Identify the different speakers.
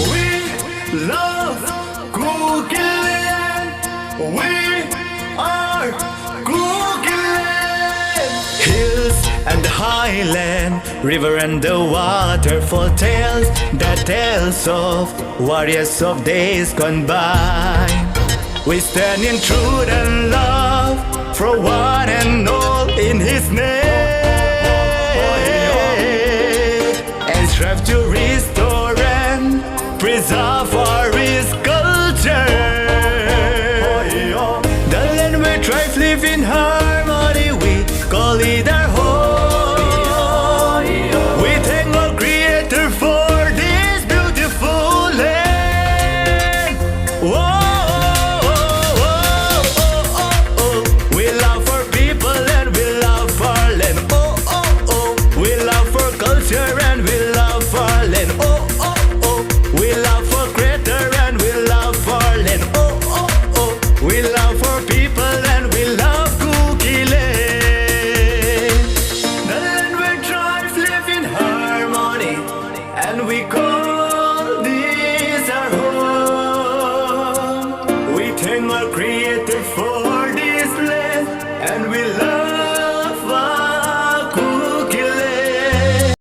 Speaker 1: We love KUKILAND. We are KUKILAND. Hills and the highland, river and the waterfall tales, the tales of warriors of days gone by. We stand in truth and love for one and all in His name, and strive to restore and preserve our rich culture. The land where tribes live in harmony, we call it our home. We thank our Creator for this beautiful land. Whoa. We love our people and we love our land. Oh, oh, oh. We love our culture and we love our land. Oh, oh, oh. We love our Creator and we love our land. Oh, oh, oh. We love our people and we love KUKILAND. The land where tribes live in harmony, and we call this our home. We thank our Creator for this land, and we love